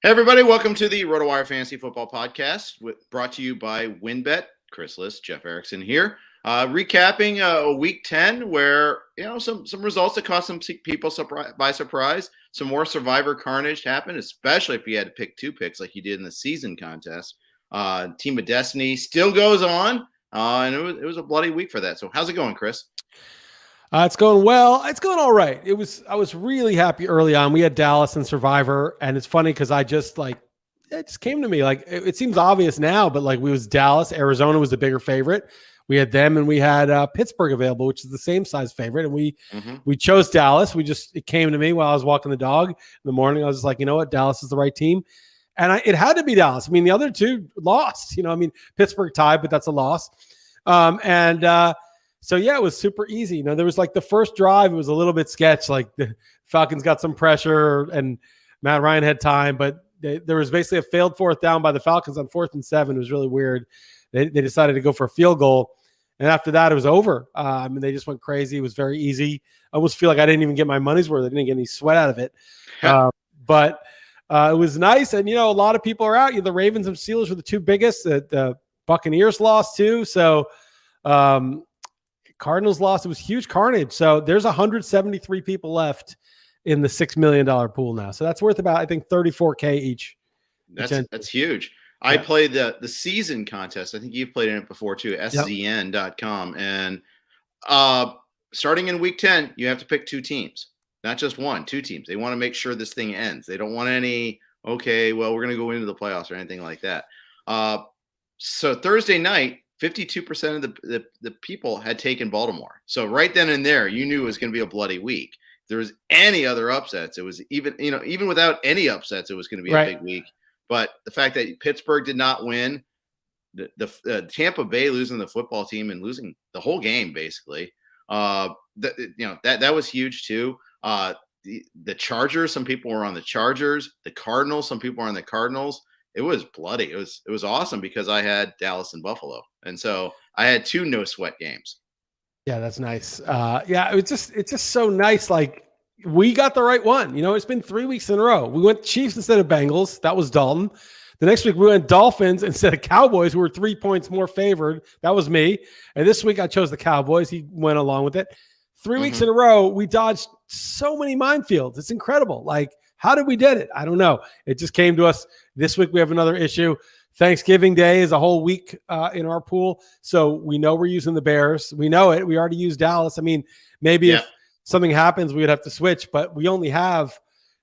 Hey everybody, welcome to the Rotowire Fantasy Football Podcast, brought to you by WinBet. Liss, Jeff Erickson here, recapping a Week 10 where some results that caught some people by surprise. Some more Survivor carnage happened, especially if you had to pick two picks like you did in the season contest. Team of Destiny still goes on, and it was a bloody week for that. So how's it going, Chris? It's going well. It's going all right. I was really happy early on. We had Dallas and Survivor, and it's funny because it just came to me. It seems obvious now, but we was Dallas. Arizona was the bigger favorite. We had them, and we had Pittsburgh available, which is the same size favorite. And we chose Dallas. It came to me while I was walking the dog in the morning. I was just like, you know what? Dallas is the right team. And it had to be Dallas. I mean, the other two lost. Pittsburgh tied, but that's a loss. So, yeah, it was super easy. There was the first drive, it was a little bit sketch. The Falcons got some pressure and Matt Ryan had time, but there was basically a failed fourth down by the Falcons on 4th and 7. It was really weird. They decided to go for a field goal. And after that, it was over. They just went crazy. It was very easy. I almost feel like I didn't even get my money's worth. I didn't get any sweat out of it. But it was nice. And, a lot of people are out. The Ravens and Steelers were the two biggest. The Buccaneers lost too. So, Cardinals lost. It was huge carnage. So there's 173 people left in the $6 million pool now. So that's worth about, I think, $34K each. That's huge. Yeah. I played the season contest. I think you've played in it before too, szn.com. And starting in week 10, you have to pick two teams, not just one, two teams. They want to make sure this thing ends. They don't want any, we're going to go into the playoffs or anything like that. So Thursday night, 52% of the people had taken Baltimore. So right then and there, you knew it was going to be a bloody week. If there was any other upsets, it was even without any upsets, it was going to be a big week. But the fact that Pittsburgh did not win, the Tampa Bay losing the football team and losing the whole game, basically, that was huge too. The Chargers, some people were on the Chargers. The Cardinals, some people were on the Cardinals. It was bloody. It was awesome because I had Dallas and Buffalo. And so I had two no sweat games. Yeah, that's nice. It's just so nice. We got the right one. It's been 3 weeks in a row. We went Chiefs instead of Bengals. That was Dalton. The next week we went Dolphins instead of Cowboys, who were 3 points more favored. That was me. And this week I chose the Cowboys. He went along with it. 3 weeks in a row, we dodged so many minefields. It's incredible. How did we did it? I don't know. It just came to us. This week we have another issue. Thanksgiving Day is a whole week in our pool. So we know we're using the Bears. We know it. We already used Dallas. Maybe if something happens, we would have to switch, but we only have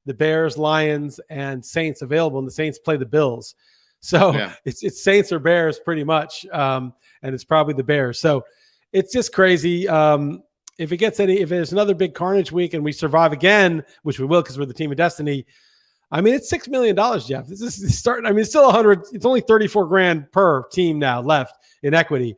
the Bears, Lions, and Saints available, and the Saints play the Bills. So it's Saints or Bears pretty much, and it's probably the Bears. So it's just crazy. If there's another big carnage week and we survive again, which we will because we're the team of destiny, it's $6 million, Jeff. This is starting. It's still 100. It's only 34 grand per team now left in equity.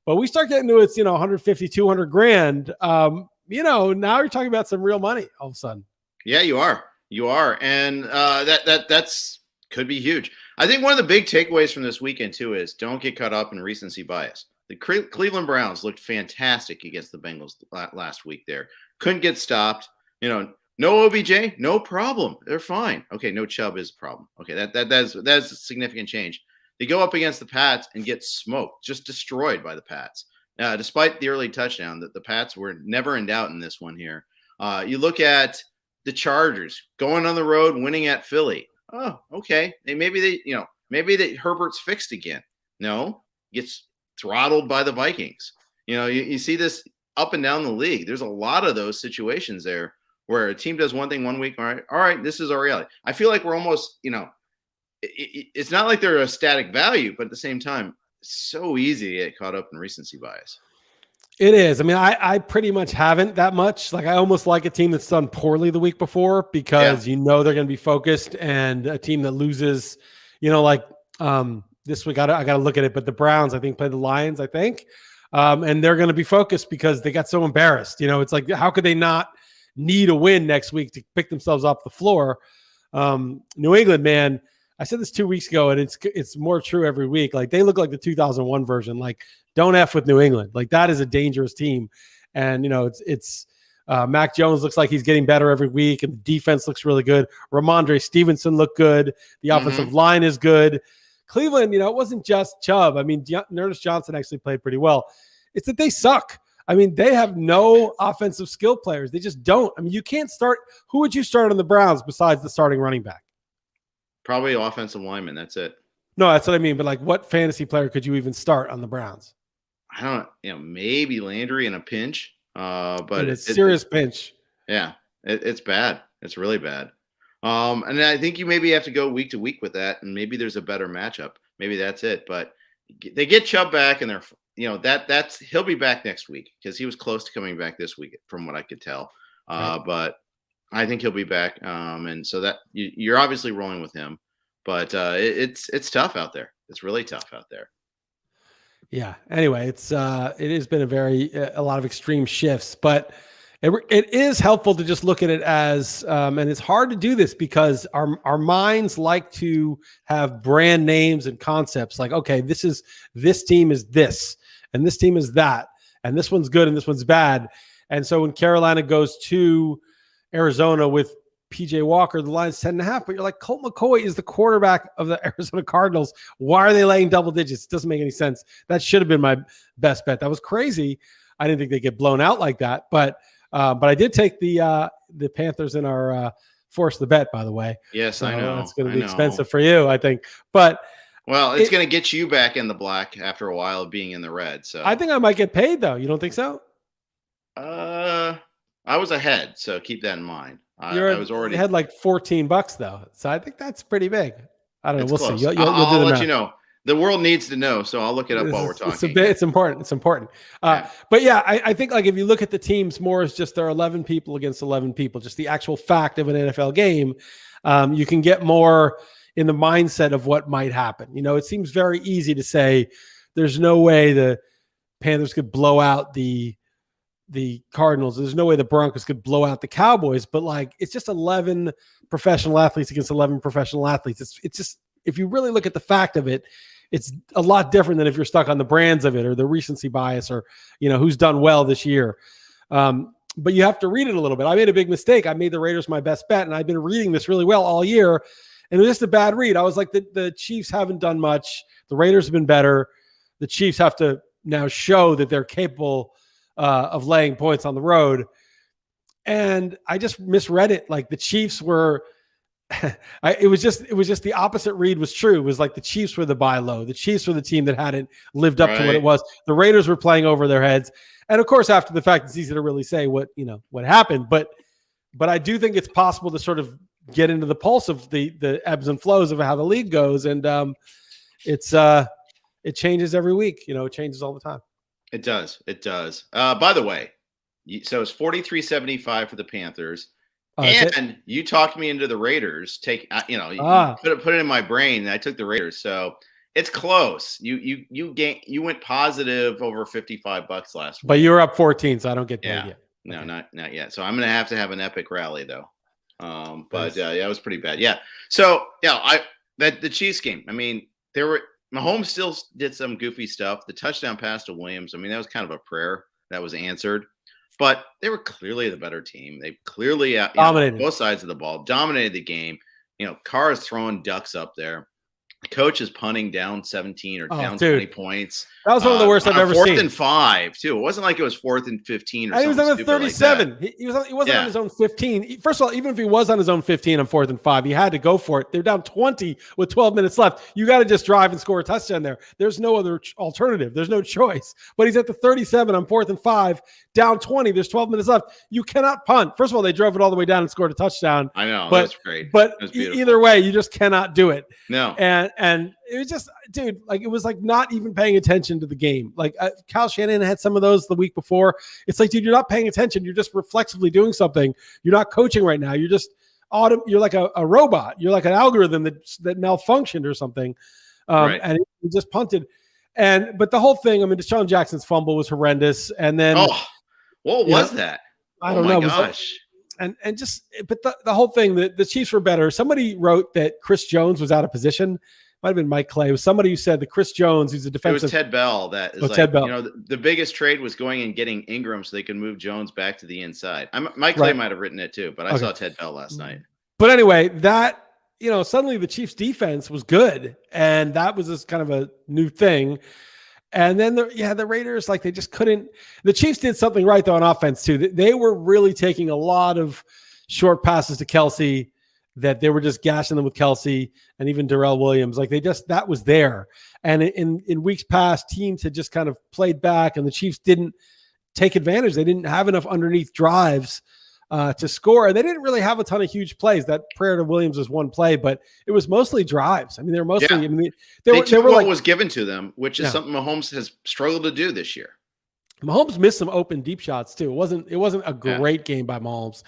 But we start getting to 150, 200 grand. Now you're talking about some real money all of a sudden. Yeah, you are. And that's could be huge. I think one of the big takeaways from this weekend too is don't get caught up in recency bias. The Cleveland Browns looked fantastic against the Bengals last week there. Couldn't get stopped. No OBJ, no problem. They're fine. Okay, no Chubb is a problem. Okay, that's a significant change. They go up against the Pats and get smoked, just destroyed by the Pats. Despite the early touchdown, the Pats were never in doubt in this one here. You look at the Chargers going on the road, winning at Philly. Oh, okay. Maybe Herbert's fixed again. No, gets throttled by the Vikings. You see this up and down the league. There's a lot of those situations there where a team does one thing one week. All right, this is our reality. I feel like we're almost, it's not like they're a static value, but at the same time, it's so easy to get caught up in recency bias. It is. I pretty much haven't that much. I almost like a team that's done poorly the week before because they're going to be focused, and a team that loses, this week I got to look at it, but the Browns I think play the Lions, I think, and they're going to be focused because they got so embarrassed. It's how could they not need a win next week to pick themselves off the floor? New England, man, I said this 2 weeks ago, and it's more true every week. They look like the 2001 version. Don't F with New England. That is a dangerous team. And, it's Mac Jones looks like he's getting better every week, and the defense looks really good. Ramondre Stevenson looked good. The offensive line is good. Cleveland, it wasn't just Chubb. I mean, Ernest Johnson actually played pretty well. It's that they suck. I mean, they have no offensive skill players. They just don't. I mean, you can't start. Who would you start on the Browns besides the starting running back? Probably offensive lineman. That's it. No, that's what I mean. But like, what fantasy player could you even start on the Browns? I don't. Maybe Landry in a pinch. But it's a serious pinch. Yeah, it's bad. It's really bad. And I think you maybe have to go week to week with that, and maybe there's a better matchup. Maybe that's it. But they get Chubb back, and they're that's he'll be back next week because he was close to coming back this week, from what I could tell. Right. But I think he'll be back, and so that you're obviously rolling with him. But it's tough out there. It's really tough out there. Yeah. Anyway, it has been a lot of extreme shifts, but it is helpful to just look at it as, and it's hard to do this because our minds like to have brand names and concepts like, okay, this team is this, and this team is that, and this one's good and this one's bad. And so when Carolina goes to Arizona with PJ Walker, the line's 10.5, but you're like, Colt McCoy is the quarterback of the Arizona Cardinals. Why are they laying double digits? It doesn't make any sense. That should have been my best bet. That was crazy. I didn't think they'd get blown out like that, but I did take the Panthers in our force the bet, by the way. Yes, so I know. It's going to be expensive for you, I think. But it's going to get you back in the black after a while of being in the red. So I think I might get paid, though. You don't think so? I was ahead, so keep that in mind. I was already had like $14 though, so I think that's pretty big. I don't know. We'll close. See. I'll let you know. The world needs to know, so I'll look it up while we're talking. It's important. It's important. But yeah, I think like if you look at the teams more as just there are 11 people against 11 people, just the actual fact of an NFL game, you can get more in the mindset of what might happen. It seems very easy to say there's no way the Panthers could blow out the Cardinals. There's no way the Broncos could blow out the Cowboys, but like, it's just 11 professional athletes against 11 professional athletes. It's just, if you really look at the fact of it, it's a lot different than if you're stuck on the brands of it or the recency bias or, who's done well this year. But you have to read it a little bit. I made a big mistake. I made the Raiders my best bet, and I've been reading this really well all year, and it was just a bad read. I was like, the Chiefs haven't done much. The Raiders have been better. The Chiefs have to now show that they're capable of laying points on the road. And I just misread it. Like the Chiefs were, it was just the opposite read was true. It was like the Chiefs were the buy low. The Chiefs were the team that hadn't lived up to what it was. The Raiders were playing over their heads. And of course, after the fact, it's easy to really say what happened. But I do think it's possible to sort of get into the pulse of the ebbs and flows of how the league goes. And it changes every week. It changes all the time. It does. It does. By the way, so it's 43-75 for the Panthers. And you talked me into the Raiders. Put it in my brain, and I took the Raiders. So it's close. You went positive over $55 last week. But you were up 14, so I don't get paid yet. No, okay. not yet. So I'm gonna have to have an epic rally though. It was pretty bad. Yeah. So the Chiefs game. I mean, Mahomes still did some goofy stuff. The touchdown pass to Williams, I mean, that was kind of a prayer that was answered. But they were clearly the better team. They clearly dominated both sides of the ball, dominated the game. Carr is throwing ducks up there. The coach is punting down 17 or down 20 points. That was one of the worst I've ever seen. 4th and 5 too. It wasn't like it was 4th and 15 or something. He was on 37. Like he wasn't on his own 15. First of all, even if he was on his own 15 on 4th and 5, he had to go for it. They're down 20 with 12 minutes left. You got to just drive and score a touchdown there. There's no other alternative. There's no choice. But he's at the 37 on 4th and 5, down 20. There's 12 minutes left. You cannot punt. First of all, they drove it all the way down and scored a touchdown. I know. That's great. But either way, you just cannot do it. No. And it was just, dude, like it was like not even paying attention to the game. Like Kyle Shanahan had some of those the week before. It's like, dude, you're not paying attention. You're just reflexively doing something. You're not coaching right now. You're just you're like a robot. You're like an algorithm that malfunctioned or something. Right. And he just punted. But the whole thing, I mean, Deshaun Jackson's fumble was horrendous. And then what was that? I don't know. Gosh. But the whole thing, the Chiefs were better. Somebody wrote that Chris Jones was out of position. might have been Mike Clay. It was somebody who said that Chris Jones, who's a defensive. It was Ted Bell. That is Ted Bell. The biggest trade was going and getting Ingram so they could move Jones back to the inside. Mike Clay might have written it too, but I saw Ted Bell last night. But anyway, that, suddenly the Chiefs defense was good. And that was just kind of a new thing. And then the Raiders, they just couldn't. The Chiefs did something right though on offense too. They were really taking a lot of short passes to Kelsey, that they were just gashing them with Kelsey and even Darrell Williams. That was there. And in weeks past, teams had just kind of played back, and the Chiefs didn't take advantage. They didn't have enough underneath drives to score. And they didn't really have a ton of huge plays. That prayer to Williams was one play, but it was mostly drives. I mean, they were mostly, they took what was given to them, which is something Mahomes has struggled to do this year. Mahomes missed some open deep shots too. It wasn't a great game by Mahomes,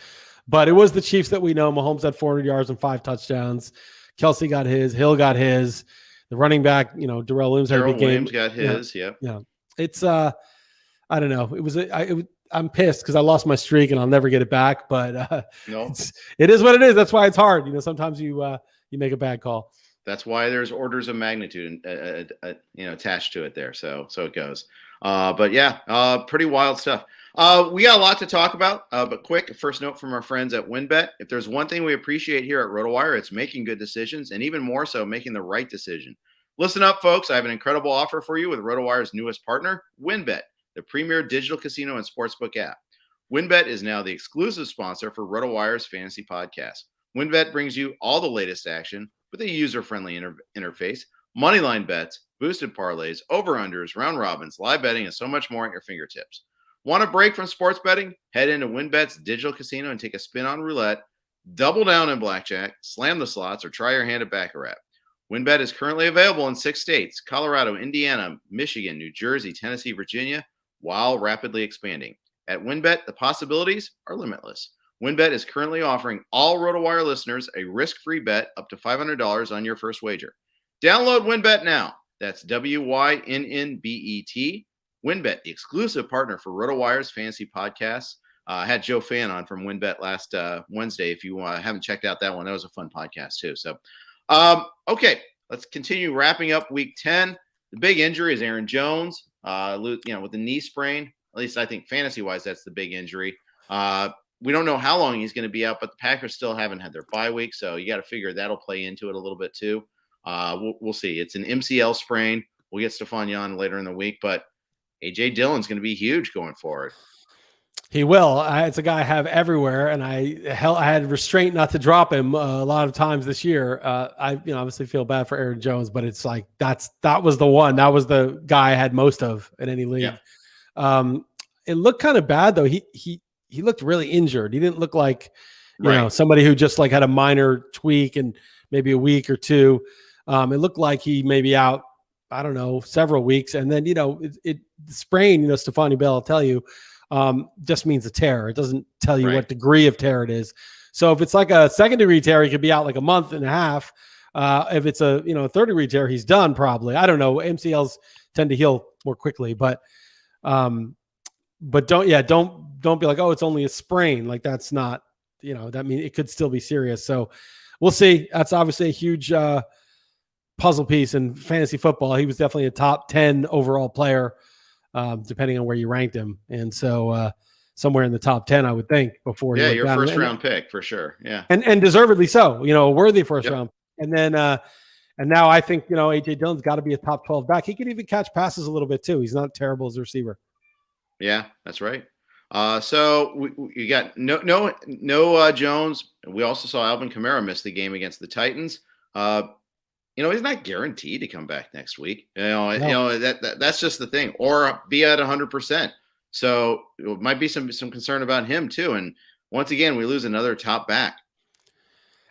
but it was the Chiefs that we know. Mahomes had 400 yards and 5 touchdowns. Kelsey got his, Hill got his, the running back, Darrell Williams had a big game. Williams got his. Yeah. It's, I don't know. I'm pissed because I lost my streak and I'll never get it back. But it is what it is. That's why it's hard. Sometimes you make a bad call. That's why there's orders of magnitude, attached to it there. So it goes. Pretty wild stuff. We got a lot to talk about. But quick, first note from our friends at WinBet: if there's one thing we appreciate here at Rotowire, it's making good decisions, and even more so, making the right decision. Listen up, folks. I have an incredible offer for you with Rotowire's newest partner, WinBet, the premier digital casino and sportsbook app. WinBet is now the exclusive sponsor for Rotowire's fantasy podcast. WinBet brings you all the latest action with a user-friendly interface, moneyline bets, boosted parlays, over-unders, round robins, live betting, and so much more at your fingertips. Want a break from sports betting? Head into WinBet's digital casino and take a spin on roulette, double down in blackjack, slam the slots, or try your hand at Baccarat. WinBet is currently available in 6 states: Colorado, Indiana, Michigan, New Jersey, Tennessee, Virginia, while rapidly expanding. At WinBet, the possibilities are limitless. WinBet is currently offering all Rotowire listeners a risk-free bet up to $500 on your first wager. Download WinBet now. That's WYNNBET. WinBet, the exclusive partner for Rotowire's fantasy podcasts. I had Joe Fan on from WinBet last Wednesday. If you haven't checked out that one, that was a fun podcast too. So, okay, let's continue wrapping up week 10. The big injury is Aaron Jones, with the knee sprain. At least I think fantasy-wise, that's the big injury. We don't know how long he's going to be out, but the Packers still haven't had their bye week, so you got to figure that'll play into it a little bit too. We'll see. It's an MCL sprain. We'll get Stephon Yon later in the week, but A.J. Dillon's going to be huge going forward. He will. It's a guy I have everywhere, and I had restraint not to drop him a lot of times this year. I obviously feel bad for Aaron Jones, but it's like that was the one. That was the guy I had most of in any league. Yeah. It looked kind of bad though. He looked really injured. He didn't look like somebody who just had a minor tweak and maybe a week or two. It looked like he may be out, I don't know, several weeks. And then, it sprain, Stephani Bell will tell you, just means a tear. It doesn't tell you what degree of tear it is. So if it's like a 2nd-degree tear, he could be out like a month and a half. If it's a 3rd-degree tear, he's done probably. I don't know. MCLs tend to heal more quickly, but don't be like, oh, it's only a sprain. Like that's not, that means it could still be serious. So we'll see. That's obviously a huge puzzle piece in fantasy football. He was definitely a top 10 overall player, depending on where you ranked him. And so somewhere in the top 10, I would think, before. Yeah, your first round pick for sure. Yeah. And deservedly so, a worthy first round. And then, and now I think, A.J. Dillon's got to be a top 12 back. He can even catch passes a little bit too. He's not terrible as a receiver. Yeah, that's right. So we got no Jones. We also saw Alvin Kamara miss the game against the Titans. He's not guaranteed to come back next week. That's just the thing, or be at 100%. So it might be some concern about him too. And once again, we lose another top back.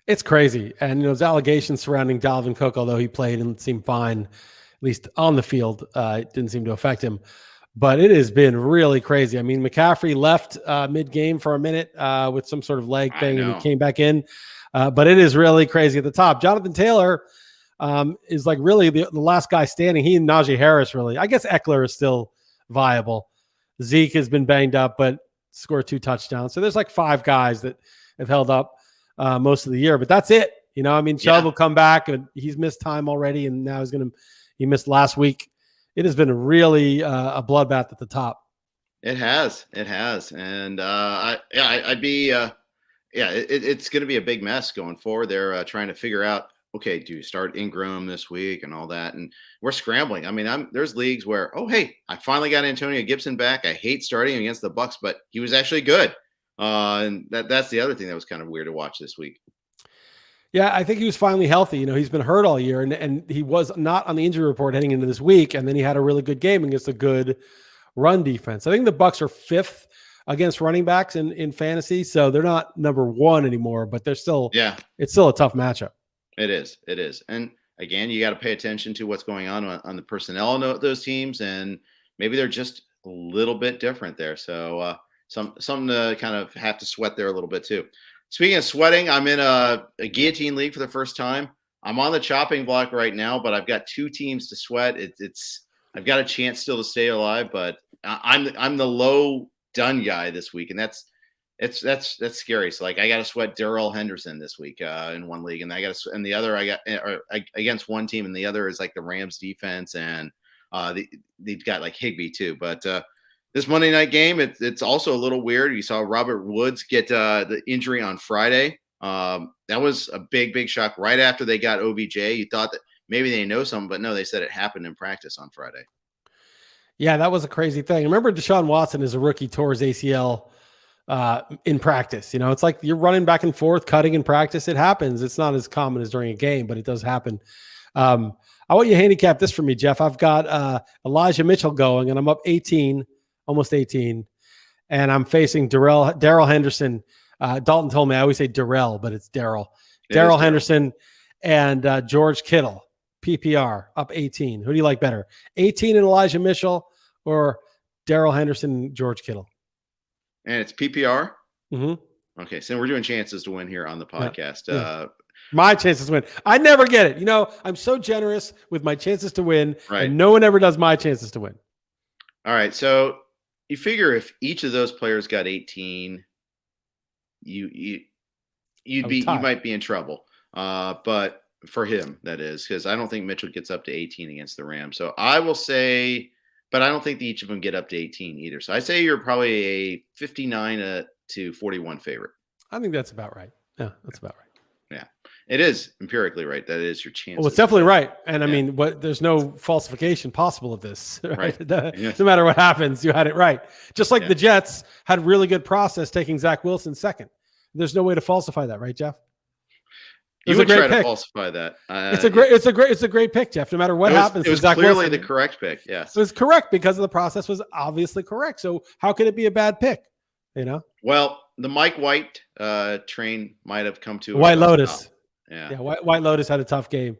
It's crazy. And those allegations surrounding Dalvin Cook, although he played and seemed fine, at least on the field, it didn't seem to affect him. But it has been really crazy. I mean, McCaffrey left mid-game for a minute with some sort of leg thing, and he came back in. But it is really crazy at the top. Jonathan Taylor is like really the last guy standing. He and Najee Harris really. I guess Eckler is still viable. Zeke has been banged up, but scored 2 touchdowns. So there's like 5 guys that have held up most of the year. But that's it. You know, I mean, Chubb will come back, and he's missed time already, and now he missed last week. It has been really a bloodbath at the top. It has, and I'd be, it's going to be a big mess going forward. They're trying to figure out, okay, do you start Ingram this week and all that, and we're scrambling. I mean, there's leagues where, oh hey, I finally got Antonio Gibson back. I hate starting against the Bucks, but he was actually good, and that's the other thing that was kind of weird to watch this week. Yeah, I think he was finally healthy. You know, he's been hurt all year, and he was not on the injury report heading into this week, and then he had a really good game against a good run defense. I think the Bucks are 5th against running backs in fantasy, so they're not number 1 anymore, but they're still it's still a tough matchup. It is. And again, you got to pay attention to what's going on the personnel of those teams, and maybe they're just a little bit different there. So something to kind of have to sweat there a little bit too. Speaking of sweating, I'm in a guillotine league for the first time. I'm on the chopping block right now, but I've got 2 teams to sweat. I've got a chance still to stay alive, but I'm the low done guy this week, and that's scary. So like I got to sweat Darrell Henderson this week in one league, and the other I got against one team, and the other is like the Rams defense, and they've got like Higbee too, but. This Monday night game, it's also a little weird. You saw Robert Woods get the injury on Friday. That was a big shock. Right after they got OBJ, you thought that maybe they know something, but no, they said it happened in practice on Friday. Yeah, that was a crazy thing. Remember, Deshaun Watson as a rookie tore his ACL in practice. You know, it's like you're running back and forth, cutting in practice. It happens. It's not as common as during a game, but it does happen. I want you to handicap this for me, Jeff. I've got Elijah Mitchell going, and I'm up 18. Almost 18, and I'm facing Darrell Henderson. Dalton told me I always say Darrell, but it's Darrell. Darrell Henderson and George Kittle, PPR, up 18. Who do you like better, 18 and Elijah Mitchell, or Darrell Henderson and George Kittle? And it's PPR? Mm-hmm. Okay, so we're doing chances to win here on the podcast. Yeah. My chances to win. I never get it. You know, I'm so generous with my chances to win, and no one ever does my chances to win. All right, so you figure if each of those players got 18, you might be in trouble. But for him, that is, because I don't think Mitchell gets up to 18 against the Rams. So I will say, but I don't think each of them get up to 18 either. So I say you're probably a 59 to 41 favorite. I think that's about right. Yeah, that's about right. Yeah, it is empirically right. That is your chance. Well, it's definitely right. And I mean, there's no falsification possible of this, right? No matter what happens, you had it right. Just like the Jets had really good process taking Zach Wilson second. There's no way to falsify that, right, Jeff? You would try to falsify that. It's a great pick, Jeff. No matter what happens, it was Zach clearly Wilson, the correct pick. Yes, it was correct because the process was obviously correct. So how could it be a bad pick? You know. Well, the Mike White train might have come to White Lotus. Yeah. White Lotus had a tough game.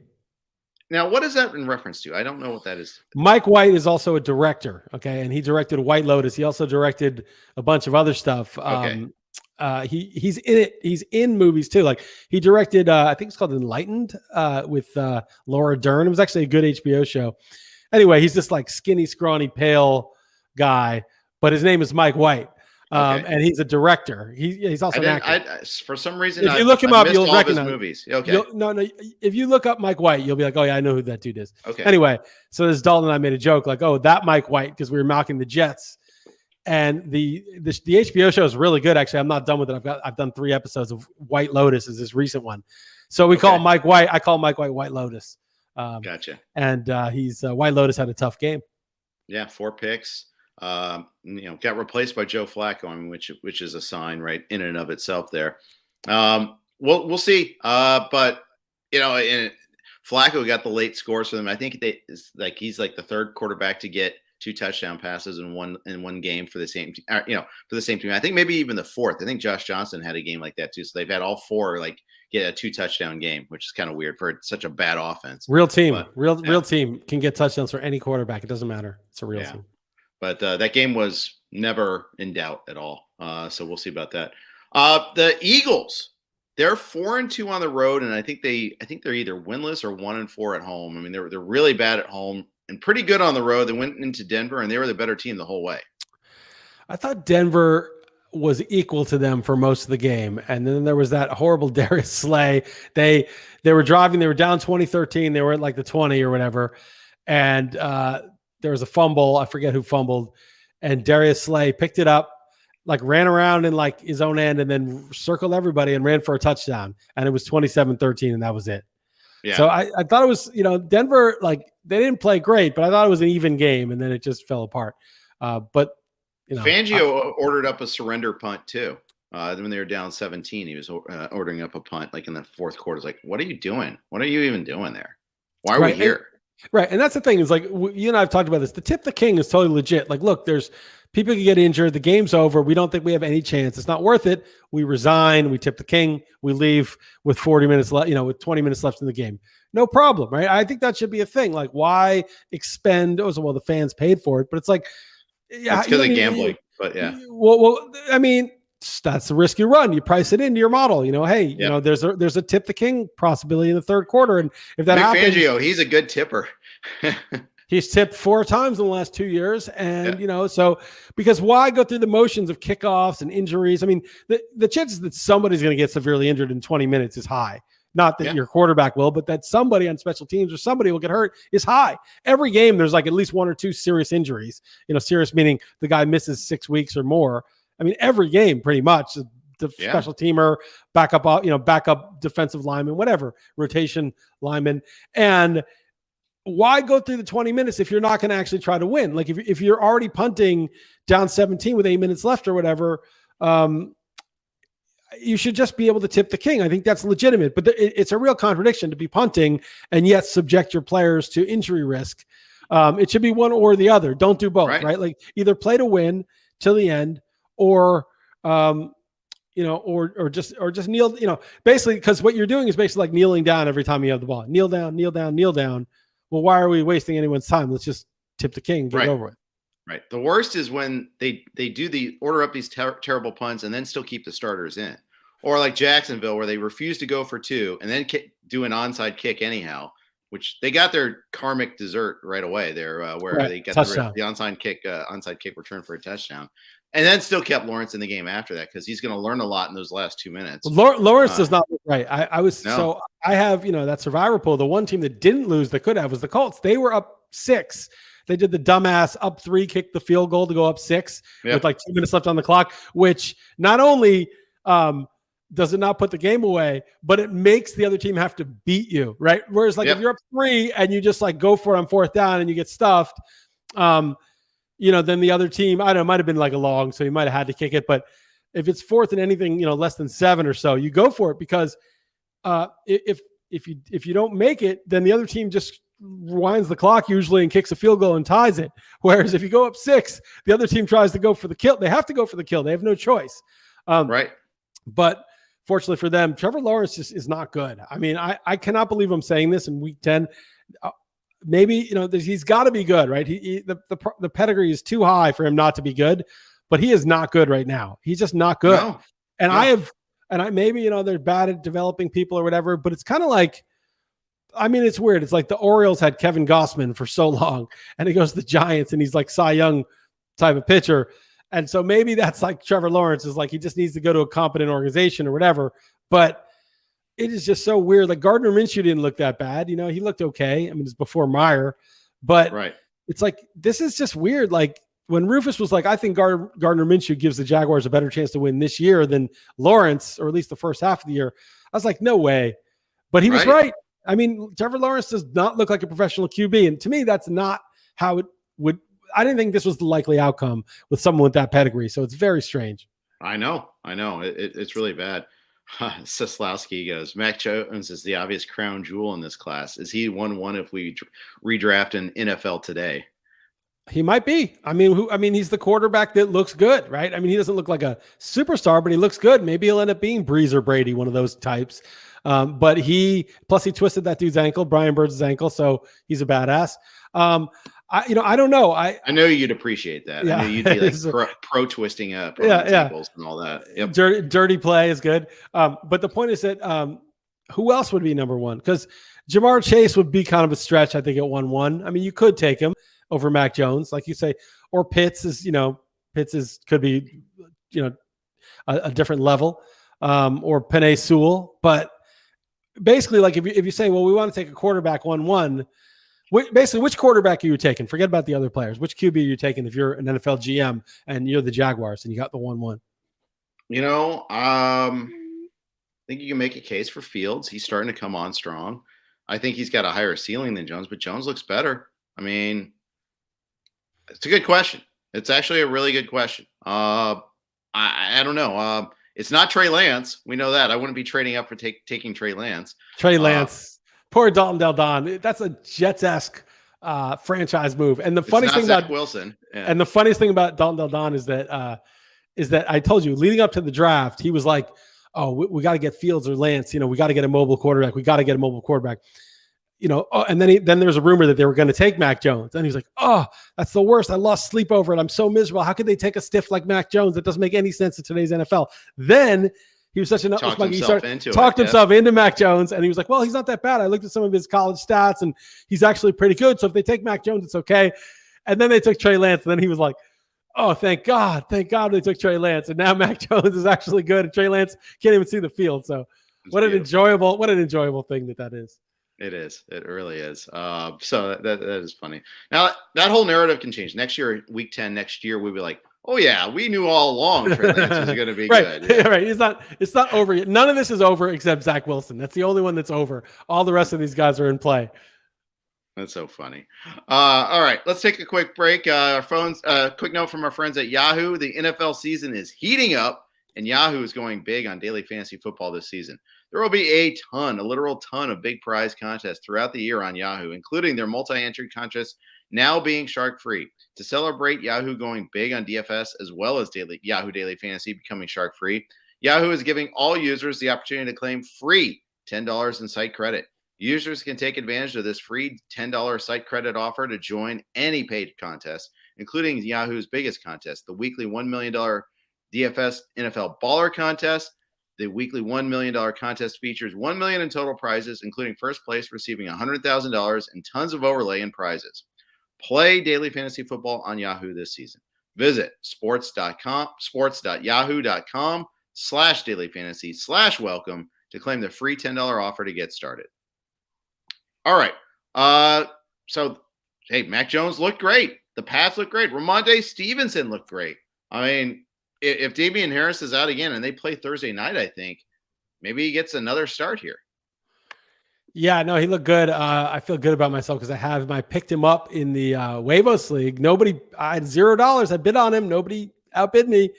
Now, what is that in reference to? I don't know what that is. Mike White is also a director, okay, and he directed White Lotus. He also directed a bunch of other stuff. Okay. He's in it. He's in movies too. Like he directed, I think it's called Enlightened with Laura Dern. It was actually a good HBO show. Anyway, he's this like skinny, scrawny, pale guy, but his name is Mike White. And he's a director. He's also an actor. For some reason, if you look him up, you'll recognize his movies. Okay. No. If you look up Mike White, you'll be like, oh yeah, I know who that dude is. Okay. Anyway, so this Dalton and I made a joke like, oh, that Mike White, because we were mocking the Jets, and the HBO show is really good. Actually, I'm not done with it. I've done 3 episodes of White Lotus, is this recent one. So we call Mike White. I call Mike White White Lotus. Gotcha. And he's White Lotus had a tough game. Yeah, 4 picks. Got replaced by Joe Flacco, I mean, which is a sign, right, in and of itself there. We'll see. But and Flacco got the late scores for them. I think he's like the 3rd quarterback to get 2 touchdown passes in one game for the same team. For the same team. I think maybe even the 4th. I think Josh Johnson had a game like that too. So they've had all 4 like get a 2 touchdown game, which is kind of weird for such a bad offense. Real team, real team can get touchdowns for any quarterback. It doesn't matter. It's a real team. But that game was never in doubt at all. So we'll see about that. The Eagles, they're 4-2 on the road, and I think they're either winless or 1-4 at home. I mean, they're really bad at home and pretty good on the road. They went into Denver, and they were the better team the whole way. I thought Denver was equal to them for most of the game. And then there was that horrible Darius Slay. They were driving, they were down 2013. They were at like the 20 or whatever. And there was a fumble. I forget who fumbled. And Darius Slay picked it up, like ran around in like his own end and then circled everybody and ran for a touchdown. And it was 27-13 and that was it. Yeah. So I thought it was, Denver, like they didn't play great, but I thought it was an even game and then it just fell apart. But Fangio ordered up a surrender punt too. When they were down 17, he was ordering up a punt like in the fourth quarter. It's like, what are you doing? What are you even doing there? Why are we here? Right. And that's the thing is like, you and I have talked about this. The tip the king is totally legit. Like, look, there's people can get injured. The game's over. We don't think we have any chance. It's not worth it. We resign. We tip the king. We leave with 40 minutes left, with 20 minutes left in the game. No problem. Right. I think that should be a thing. Like, why expend? Well, the fans paid for it, but it's like, yeah, it's because of gambling. But yeah. Well, I mean, that's the risk you run. You price it into your model. Hey, there's a tip the king possibility in the third quarter, and if that happens, Fangio, he's a good tipper. He's tipped 4 times in the last 2 years, and so because why go through the motions of kickoffs and injuries? I mean, the chances that somebody's going to get severely injured in 20 minutes is high. Not that your quarterback will, but that somebody on special teams or somebody will get hurt is high. Every game, there's like at least 1 or 2 serious injuries. Serious meaning the guy misses 6 weeks or more. I mean, every game pretty much. The special teamer, backup defensive lineman, whatever, rotation lineman. And why go through the 20 minutes if you're not going to actually try to win? Like if you're already punting down 17 with 8 minutes left or whatever, you should just be able to tip the king. I think that's legitimate, but it's a real contradiction to be punting and yet subject your players to injury risk. It should be one or the other. Don't do both, right? Like either play to win till the end or just kneel, basically, because what you're doing is basically like kneeling down every time you have the ball. Kneel down, kneel down, kneel down. Well, why are we wasting anyone's time? Let's just tip the king, get it over with. Right. The worst is when they do the order up these terrible punts and then still keep the starters in. Or like Jacksonville, where they refuse to go for 2 and then do an onside kick anyhow, which they got their karmic dessert right away there, where they got the onside kick return for a touchdown. And then still kept Lawrence in the game after that because he's going to learn a lot in those last 2 minutes. Lawrence does not look right. So I have, that survivor pool. The one team that didn't lose that could have was the Colts. They were up 6. They did the dumbass up 3, kick the field goal to go up 6 with like 2 minutes left on the clock, which not only does it not put the game away, but it makes the other team have to beat you, right? Whereas like if you're up 3 and you just like go for it on 4th down and you get stuffed, then the other team, I don't know, it might have been like a long, so you might have had to kick it. But if it's 4th and anything, less than 7 or so, you go for it because if you don't make it, then the other team just rewinds the clock usually and kicks a field goal and ties it. Whereas if you go up 6, the other team tries to go for the kill. They have to go for the kill. They have no choice. Right. But fortunately for them, Trevor Lawrence just is not good. I mean, I cannot believe I'm saying this in week 10. Maybe, he's got to be good, right? The pedigree is too high for him not to be good, but he is not good right now. He's just not good. No. And maybe, they're bad at developing people or whatever, but it's kind of like, I mean, it's weird. It's like the Orioles had Kevin Gossman for so long and he goes to the Giants and he's like Cy Young type of pitcher. And so maybe that's like Trevor Lawrence is like, he just needs to go to a competent organization or whatever. But it is just so weird. Like Gardner Minshew didn't look that bad. He looked okay. I mean, it's before Meyer, but it's like, this is just weird. Like when Rufus was like, I think Gardner Minshew gives the Jaguars a better chance to win this year than Lawrence, or at least the first half of the year. I was like, no way. But he was right. I mean, Trevor Lawrence does not look like a professional QB. And to me, that's not how it would. I didn't think this was the likely outcome with someone with that pedigree. So it's very strange. I know. It's really bad. Seslowski goes, Mac Jones is the obvious crown jewel in this class. Is he 1-1 if we redraft an NFL today? He might be. I mean, he's the quarterback that looks good, right? I mean, he doesn't look like a superstar, but he looks good. Maybe he'll end up being Breeze or Brady, one of those types. But he twisted that dude's ankle, Brian Birds' ankle, so he's a badass. I don't know. I know you'd appreciate that. Yeah. I know you'd be like pro twisting up ankles and all that. Yep. Dirty play is good. But the point is that who else would be number 1? Because Jamar Chase would be kind of a stretch, I think, at 1-1. I mean, you could take him over Mac Jones, like you say, or Pitts could be, a different level, or Penei Sewell. But basically, like if you say, well, we want to take a quarterback 1-1, basically, which quarterback are you taking? Forget about the other players. Which QB are you taking if you're an NFL GM and you're the Jaguars and you got the 1-1? I think you can make a case for Fields. He's starting to come on strong. I think he's got a higher ceiling than Jones, but Jones looks better. I mean, it's a good question. It's actually a really good question. I don't know. It's not Trey Lance. We know that. I wouldn't be trading up for taking Trey Lance. Trey Lance. Poor Dalton Del Don. That's a Jets-esque franchise move. And the funniest thing Zach about Wilson, and the funniest thing about Dalton Del Don is that I told you leading up to the draft, he was like, "Oh, we got to get Fields or Lance. We got to get a mobile quarterback. We got to get a mobile quarterback." And then there was a rumor that they were going to take Mac Jones, and he's like, "Oh, that's the worst. I lost sleep over it. I'm so miserable. How could they take a stiff like Mac Jones? That doesn't make any sense in today's NFL." Then he was such an talked himself into Mac Jones, and he was like, "Well, he's not that bad. I looked at some of his college stats, and he's actually pretty good. So if they take Mac Jones, it's okay." And then they took Trey Lance, and then he was like, "Oh, thank God they took Trey Lance." And now Mac Jones is actually good, and Trey Lance can't even see the field. So what an enjoyable thing that is. It is. It really is. So that is funny. Now that whole narrative can change. Next year, week 10, next year, we'll be like, "Oh yeah, we knew all along Trey Lance was going to be right. good." Yeah. Right. It's not over yet. None of this is over except Zach Wilson. That's the only one that's over. All the rest of these guys are in play. That's so funny. All right, let's take a quick break. Our phones. Quick note from our friends at Yahoo: the NFL season is heating up, and Yahoo is going big on daily fantasy football this season. There will be a literal ton of big prize contests throughout the year on Yahoo, including their multi-entry contest now being shark-free. To celebrate Yahoo going big on DFS as well as Yahoo Daily Fantasy becoming shark-free, Yahoo is giving all users the opportunity to claim free $10 in site credit. Users can take advantage of this free $10 site credit offer to join any paid contest, including Yahoo's biggest contest, the weekly $1 million DFS NFL Baller Contest. The weekly $1 million contest features $1 million in total prizes, including first place receiving $100,000 and tons of overlay and prizes. Play daily fantasy football on Yahoo this season. Visit sports.com/dailyfantasy/welcome to claim the free $10 offer to get started. All right. So, hey, Mac Jones looked great. The Pats looked great. Ramondre Stevenson looked great. I mean, if Damian Harris is out again and they play Thursday night, I think maybe he gets another start here. Yeah, no, he looked good. I feel good about myself because I picked him up in the Wavos League. I had $0. I bid on him. Nobody outbid me.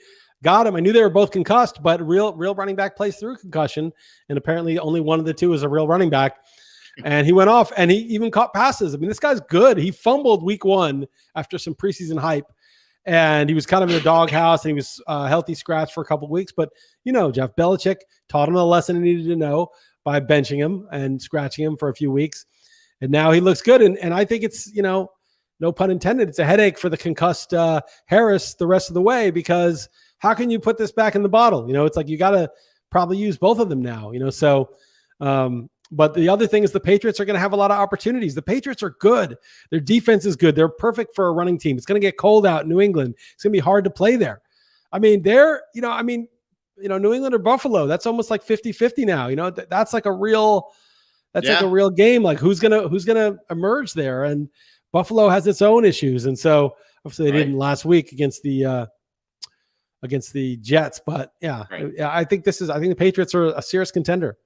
Got him. I knew they were both concussed, but real running back plays through concussion. And apparently only one of the two is a real running back. And he went off and he even caught passes. I mean, this guy's good. He fumbled week 1 after some preseason hype. And he was kind of in the doghouse, and he was healthy scratch for a couple of weeks. But, Jeff Belichick taught him a lesson he needed to know by benching him and scratching him for a few weeks. And now he looks good. And I think it's, no pun intended, it's a headache for the concussed Harris the rest of the way, because how can you put this back in the bottle? It's like you got to probably use both of them now, so but the other thing is the Patriots are going to have a lot of opportunities. The Patriots are good. Their defense is good. They're perfect for a running team. It's going to get cold out in New England. It's going to be hard to play there. I mean, New England or Buffalo, that's almost like 50-50 now. That's like a real game. Like who's going to emerge there? And Buffalo has its own issues. And so obviously they didn't last week against the Jets, but I think the Patriots are a serious contender.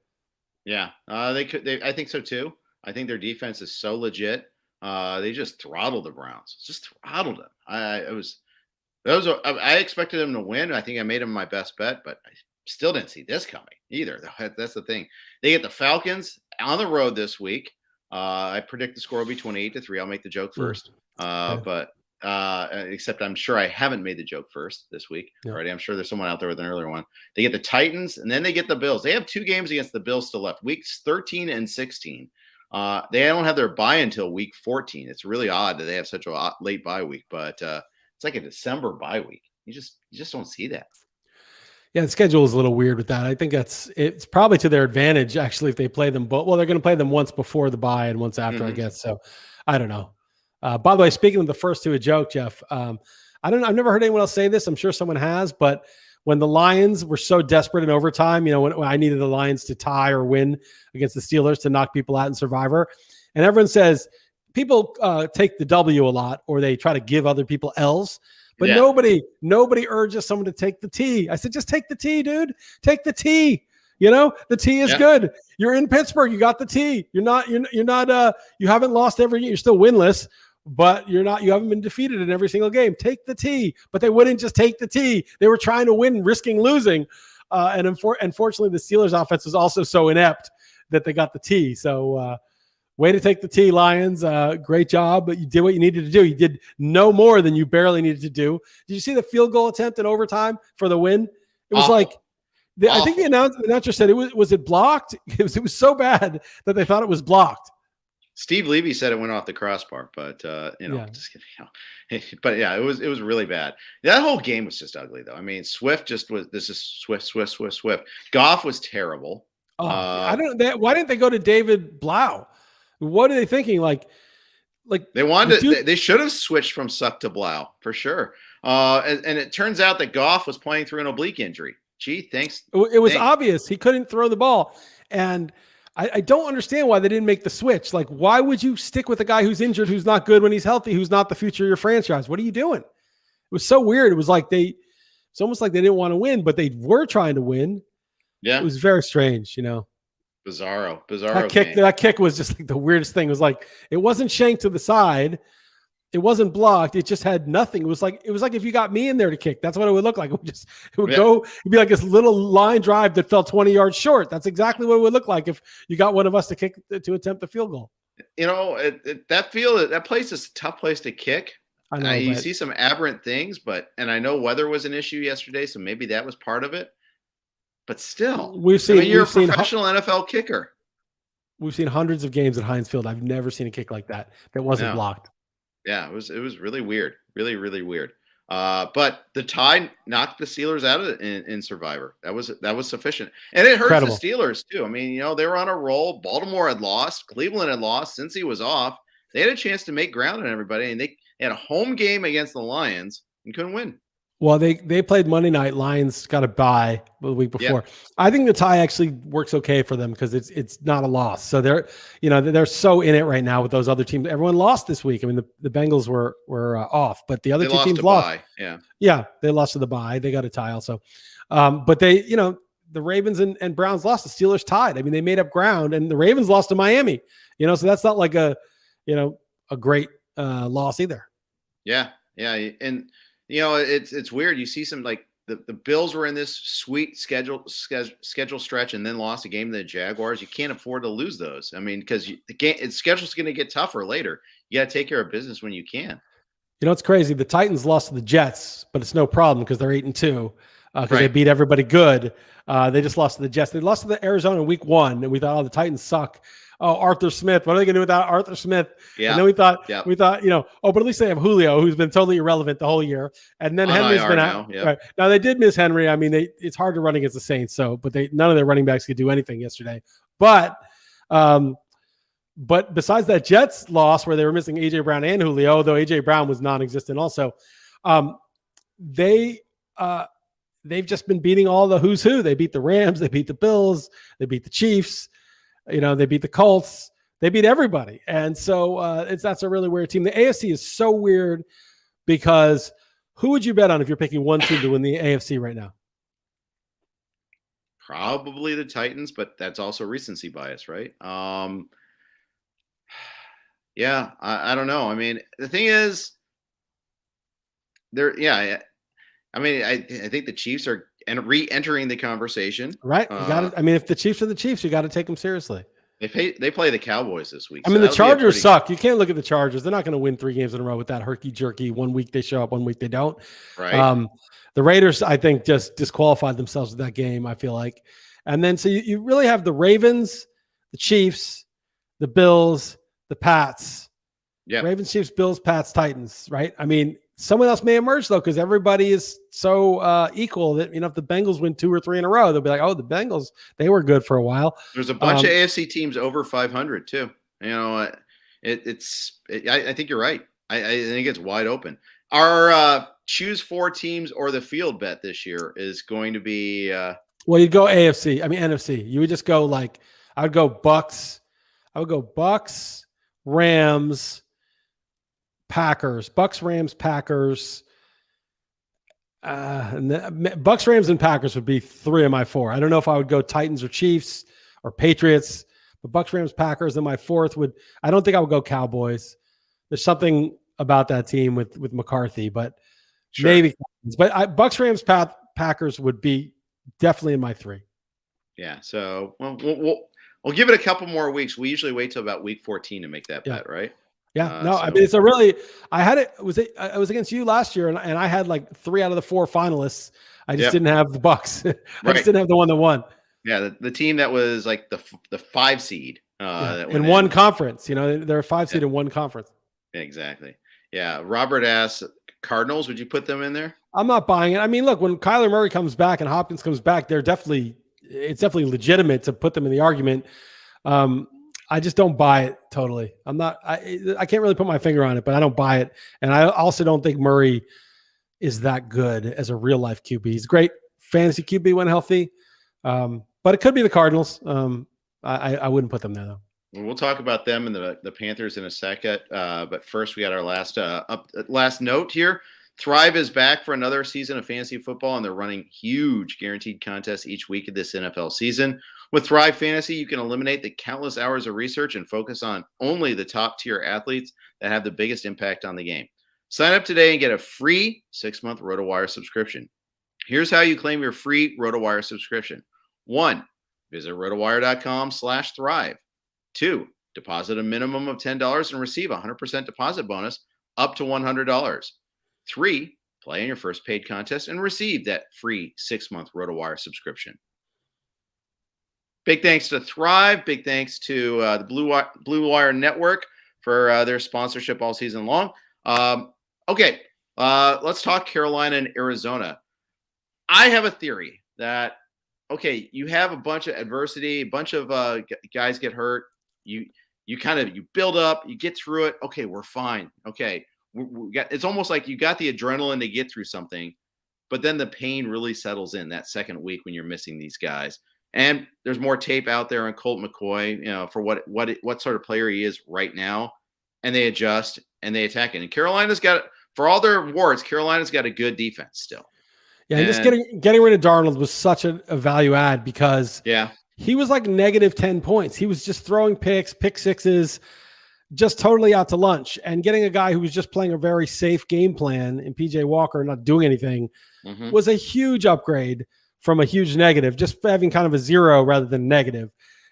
Yeah, they could. I think so too. I think their defense is so legit. They just throttled the Browns. Just throttled them. I expected them to win. I think I made them my best bet, but I still didn't see this coming either. That's the thing. They get the Falcons on the road this week. I predict the score will be 28-3. I'll make the joke first. But except I'm sure I haven't made the joke first this week already. I'm sure there's someone out there with an earlier one. They get the Titans, and then they get the Bills. They have 2 games against the Bills still left, weeks 13 and 16. They don't have their bye until week 14. It's really odd that they have such a late bye week, but it's like a December bye week. You just don't see that. Yeah, the schedule is a little weird with that. I think it's probably to their advantage, actually, if they play them both. Well, they're going to play them once before the bye and once after, I guess. So I don't know. By the way, speaking of the first two, a joke, Jeff, I've never heard anyone else say this. I'm sure someone has, but when the Lions were so desperate in overtime, when I needed the Lions to tie or win against the Steelers to knock people out in Survivor. And everyone says people take the W a lot, or they try to give other people L's, but nobody urges someone to take the T. I said, just take the T, dude. Take the T. The T is good. You're in Pittsburgh. You got the T. You haven't lost every game. You're still winless, but you haven't been defeated in every single game. Take the T. But they wouldn't just take the T. They were trying to win, risking losing. And unfortunately, the Steelers offense was also so inept that they got the T. So way to take the T, Lions. Great job. But you did what you needed to do. You did no more than you barely needed to do. Did you see the field goal attempt in overtime for the win? It was like, I think the announcer said was it blocked? It was so bad that they thought it was blocked. Steve Levy said it went off the crossbar, but just kidding. But yeah, it was really bad. That whole game was just ugly, though. I mean, Swift this is Swift. Goff was terrible. Why didn't they go to David Blau? What are they thinking? Like they wanted they should have switched from Suck to Blau for sure. And it turns out that Goff was playing through an oblique injury. Gee, thanks. It was obvious he couldn't throw the ball, and I don't understand why they didn't make the switch. Like, why would you stick with a guy who's injured, who's not good when he's healthy, who's not the future of your franchise? What are you doing? It was so weird. It was like it's almost like they didn't want to win, but they were trying to win. Yeah, it was very strange. Bizarro. That kick was just like the weirdest thing. It was like it wasn't shanked to the side. It wasn't blocked. It just had nothing. It was like if you got me in there to kick. That's what it would look like. It would go. It'd be like this little line drive that fell 20 yards short. That's exactly what it would look like if you got one of us to attempt the field goal. That place is a tough place to kick. I know. You see some aberrant things, and I know weather was an issue yesterday, so maybe that was part of it. But still, you're a professional NFL kicker. We've seen hundreds of games at Heinz Field. I've never seen a kick like that wasn't blocked. Yeah, it was really weird, really, really weird. But the tie knocked the Steelers out of it in Survivor. That was sufficient, and it hurts the Steelers too. I mean, they were on a roll. Baltimore had lost, Cleveland had lost since he was off. They had a chance to make ground on everybody, and they had a home game against the Lions and couldn't win. Well, they played Monday night. Lions got a bye the week before. Yeah. I think the tie actually works okay for them because it's not a loss. So they're so in it right now with those other teams. Everyone lost this week. I mean, the Bengals were off, but the other two teams lost. Yeah, they lost to the bye. They got a tie also. But they, the Ravens and Browns lost. The Steelers tied. I mean, they made up ground, and the Ravens lost to Miami. So that's not like a great loss either. Yeah, and. It's weird. You see some like the Bills were in this sweet schedule stretch and then lost a game to the Jaguars. You can't afford to lose those. I mean, because the schedule's going to get tougher later. You got to take care of business when you can. It's crazy. The Titans lost to the Jets, but it's no problem because they're 8-2 because they beat everybody good. They just lost to the Jets. They lost to the Arizona in week 1, and we thought, the Titans suck. Oh, Arthur Smith. What are they going to do without Arthur Smith? Yeah. And then we thought, but at least they have Julio, who's been totally irrelevant the whole year. And then Henry's been out. Now, right. Now they did miss Henry. I mean, it's hard to run against the Saints. But none of their running backs could do anything yesterday. But besides that Jets loss where they were missing AJ Brown and Julio, though AJ Brown was non-existent also, they've just been beating all the who's who. They beat the Rams. They beat the Bills. They beat the Chiefs. They beat the Colts. They beat everybody. And so that's a really weird team. The AFC is so weird because who would you bet on if you're picking one team to win the AFC right now? Probably the Titans, but that's also recency bias, right? I don't know. I mean, the thing is, I think the Chiefs are re-entering the conversation. Right. You got it. I mean, if the Chiefs are the Chiefs, you got to take them seriously. They play the Cowboys this week. I mean, the Chargers suck. You can't look at the Chargers. They're not going to win 3 games in a row with that herky-jerky. 1 week they show up, 1 week they don't. Right. The Raiders, I think, just disqualified themselves with that game, I feel like. And then so you really have the Ravens, the Chiefs, the Bills, the Pats. Yeah. Ravens, Chiefs, Bills, Pats, Titans, right? I mean, someone else may emerge, though, because everybody is so equal that, if the Bengals win 2 or 3 in a row, they'll be like, oh, the Bengals, they were good for a while. There's a bunch of AFC teams over 500, too. I think you're right. I think it's wide open. Our choose 4 teams or the field bet this year is going to be well, you'd go AFC. I mean NFC. You would just go like I would go Bucks. I would go Bucks, Rams, Packers. Bucks, Rams, Packers. Bucks, Rams, and Packers would be 3 of my 4. I don't know if I would go Titans or Chiefs or Patriots, but Bucks, Rams, Packers, and my 4th would. I don't think I would go Cowboys. There's something about that team with McCarthy, but sure. Maybe. But Bucks, Rams, Packers would be definitely in my 3. Yeah. So we'll give it a couple more weeks. We usually wait till about week 14 to make that bet, right? Yeah, no, so. I mean, it's a really, I had it, I was against you last year and I had like 3 out of the 4 finalists. I just didn't have the Bucks. I just didn't have the one that won. Yeah. The team that was like the 5 seed. In one conference, they're a 5 seed in one conference. Exactly. Yeah. Robert asks, Cardinals, would you put them in there? I'm not buying it. I mean, look, when Kyler Murray comes back and Hopkins comes back, it's definitely legitimate to put them in the argument. I just don't buy it totally. I can't really put my finger on it, but I don't buy it. And I also don't think Murray is that good as a real life QB. He's a great fantasy QB when healthy. But it could be the Cardinals. I wouldn't put them there though. We'll talk about them and the Panthers in a second. But first we got our last note here. Thrive is back for another season of fantasy football, and they're running huge guaranteed contests each week of this NFL season. With Thrive Fantasy, you can eliminate the countless hours of research and focus on only the top-tier athletes that have the biggest impact on the game. Sign up today and get a free 6-month Rotowire subscription. Here's how you claim your free Rotowire subscription. 1, visit rotowire.com/thrive. 2, deposit a minimum of $10 and receive a 100% deposit bonus up to $100. 3, play in your first paid contest and receive that free 6-month Rotowire subscription. Big thanks to Thrive. Big thanks to the Blue Wire Network for their sponsorship all season long. Okay, let's talk Carolina and Arizona. I have a theory that, okay, you have a bunch of adversity, a bunch of guys get hurt. You build up, you get through it. Okay, we're fine. Okay, it's almost like you got the adrenaline to get through something, but then the pain really settles in that second week when you're missing these guys. And there's more tape out there on Colt McCoy, for what sort of player he is right now. And they adjust and they attack it. And Carolina's got, for all their warts, Carolina's got a good defense still. Yeah, and just getting rid of Darnold was such a value add because he was like negative 10 points. He was just throwing pick sixes, just totally out to lunch. And getting a guy who was just playing a very safe game plan in PJ Walker, not doing anything, was a huge upgrade from a huge negative, just having kind of a 0 rather than negative.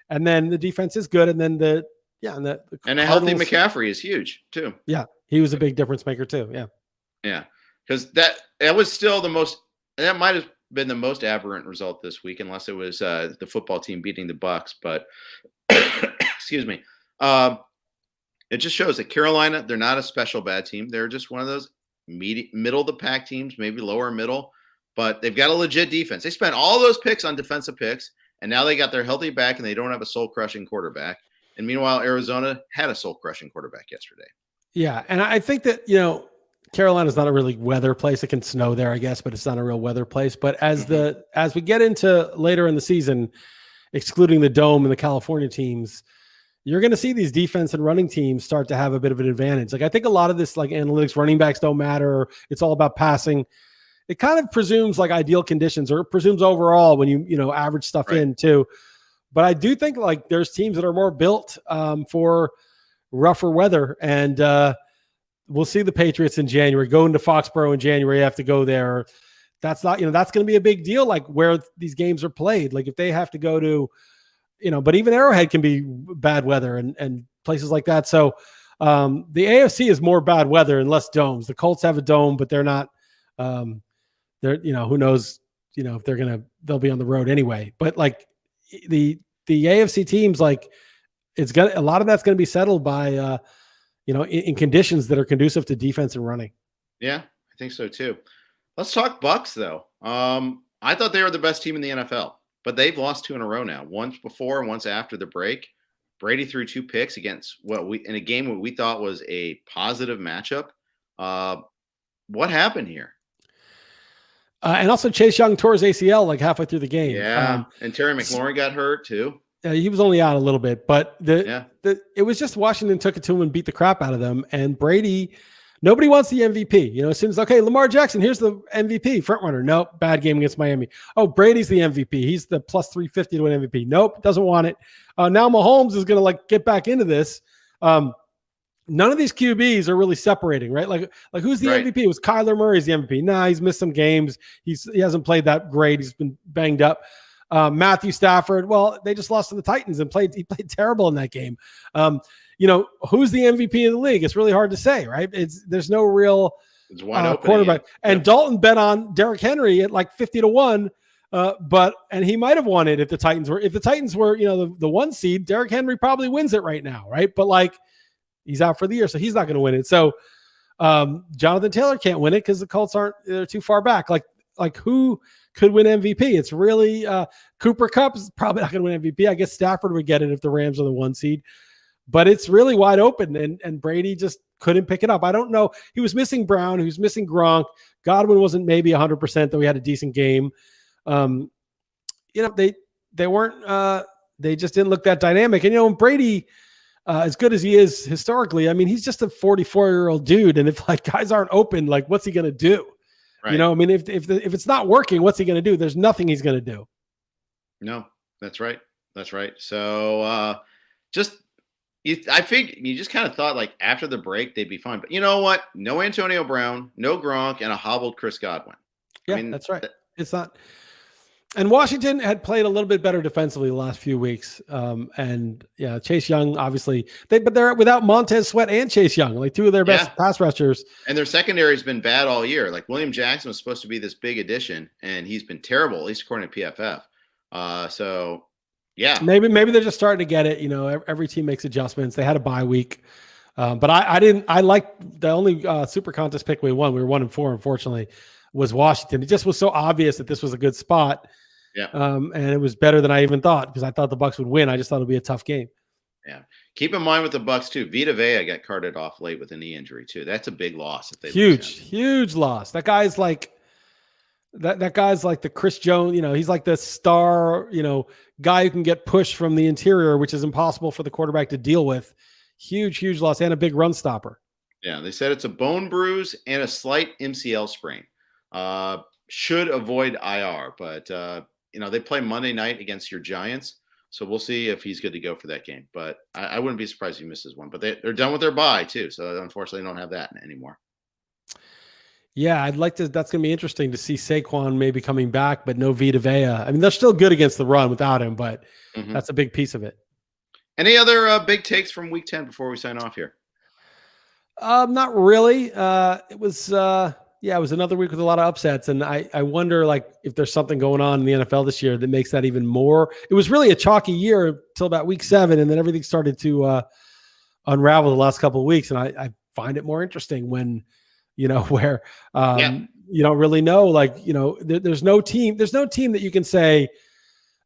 And then the defense is good. And then the a healthy McCaffrey is huge too. Yeah. He was a big difference maker too. Yeah. Yeah. Because that was still that might have been the most aberrant result this week, unless it was the football team beating the Bucs. But excuse me. It just shows that Carolina, they're not a special bad team. They're just one of those middle of the pack teams, maybe lower middle. But they've got a legit defense. They spent all those picks on defensive picks, and now they got their healthy back, and they don't have a soul-crushing quarterback. And meanwhile, Arizona had a soul-crushing quarterback yesterday. Yeah, and I think that, Carolina's not a really weather place. It can snow there, I guess, but it's not a real weather place. But as we get into later in the season, excluding the Dome and the California teams, you're going to see these defense and running teams start to have a bit of an advantage. Like I think a lot of this, like analytics, running backs don't matter. It's all about passing. It kind of presumes like ideal conditions, or it presumes overall when you average stuff in too. But I do think like there's teams that are more built for rougher weather, and we'll see the Patriots in January. Going to Foxborough in January, you have to go there. That's not, that's going to be a big deal, like where these games are played. Like if they have to go to, but even Arrowhead can be bad weather and places like that. So the AFC is more bad weather and less domes. The Colts have a dome, but they're not. Who knows, if they'll be on the road anyway. But like the AFC teams, like a lot of that's going to be settled by, in conditions that are conducive to defense and running. Yeah, I think so too. Let's talk Bucs though. I thought they were the best team in the NFL, but they've lost 2 in a row now. Once before and once after the break. Brady threw 2 picks against in a game what we thought was a positive matchup. What happened here? And also Chase Young tore his ACL like halfway through the game. Yeah, and Terry McLaurin got hurt too. He was only out a little bit, but it was just Washington took it to him and beat the crap out of them. And Brady, nobody wants the MVP. You know, as soon as, okay, Lamar Jackson, here's the MVP, front runner. Nope, bad game against Miami. Oh, Brady's the MVP. He's the plus 350 to win MVP. Nope, doesn't want it. Now Mahomes is going to get back into this. None of these QBs are really separating, right? Like who's the MVP? It was Kyler Murray's the MVP. Nah, he's missed some games. He hasn't played that great. He's been banged up. Matthew Stafford, well, they just lost to the Titans and he played terrible in that game. Who's the MVP of the league? It's really hard to say, right? There's no real quarterback. And Dalton bet on Derrick Henry at like 50-1. And he might have won it if the Titans were the 1 seed. Derrick Henry probably wins it right now, right? But he's out for the year, so he's not going to win it. So Jonathan Taylor can't win it because the Colts they're too far back. Like who could win MVP? It's really Cooper Kupp is probably not going to win MVP. I guess Stafford would get it if the Rams are the 1 seed, but it's really wide open, and Brady just couldn't pick it up. I don't know. He was missing Brown. He was missing Gronk. Godwin wasn't maybe 100%, though he had a decent game. They weren't. They just didn't look that dynamic. And Brady, as good as he is historically, I mean, he's just a 44-year-old dude, and if guys aren't open, what's he going to do? Right. If it's not working, what's he going to do? There's nothing he's going to do. No, that's right. That's right. So I think you just kind of thought after the break they'd be fine. But you know what? No Antonio Brown, no Gronk, and a hobbled Chris Godwin. Yeah, that's right. It's not. And Washington had played a little bit better defensively the last few weeks. Chase Young, obviously, but they're without Montez Sweat and Chase Young, two of their best pass rushers. And their secondary has been bad all year. William Jackson was supposed to be this big addition, and he's been terrible, at least according to PFF. Maybe they're just starting to get it. Every team makes adjustments. They had a bye week. But I liked the only super contest pick we won. We were 1-4, unfortunately, was Washington. It just was so obvious that this was a good spot. Yeah. And it was better than I even thought because I thought the Bucs would win. I just thought it would be a tough game. Yeah. Keep in mind with the Bucs too, Vita Vea got carted off late with a knee injury too. That's a big loss if they huge loss. That guy's that guy's like the Chris Jones, he's like the star, guy who can get pushed from the interior, which is impossible for the quarterback to deal with. Huge loss and a big run stopper. Yeah, they said it's a bone bruise and a slight MCL sprain. Should avoid IR, but they play Monday night against your Giants, so we'll see if he's good to go for that game. But I wouldn't be surprised if he misses one. But they're done with their bye too, so unfortunately, they don't have that anymore. Yeah, I'd like to. That's going to be interesting to see Saquon maybe coming back, but no Vita Vea. I mean, they're still good against the run without him, but that's a big piece of it. Any other big takes from Week 10 before we sign off here? Not really. It was another week with a lot of upsets, and I wonder if there's something going on in the NFL this year that makes that even more. It was really a chalky year until about week 7, and then everything started to unravel the last couple of weeks, and I find it more interesting when where you don't really know. There's no team that you can say.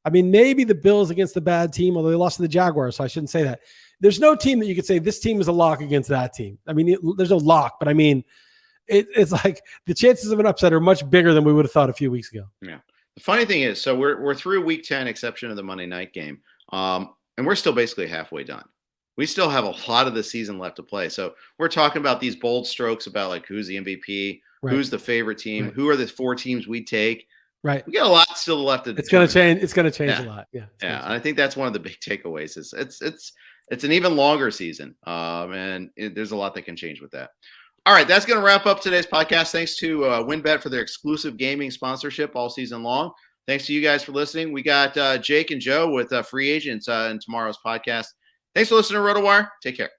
I mean, maybe the Bills against the bad team, although they lost to the Jaguars, so I shouldn't say that. There's no team that you could say this team is a lock against that team. I mean, there's no lock, but I mean, it's like the chances of an upset are much bigger than we would have thought a few weeks ago. Yeah. The funny thing is, so we're through Week 10, exception of the Monday night game, and we're still basically halfway done. We still have a lot of the season left to play. So we're talking about these bold strokes about who's the MVP, who's the favorite team, who are the 4 teams we take. Right. We got a lot still left. It's going to change. It's going to change a lot. Yeah. Yeah. And I think that's one of the big takeaways is it's an even longer season. And there's a lot that can change with that. All right. That's going to wrap up today's podcast. Thanks to WynnBET for their exclusive gaming sponsorship all season long. Thanks to you guys for listening. We got Jake and Joe with free agents in tomorrow's podcast. Thanks for listening to Rotowire. Take care.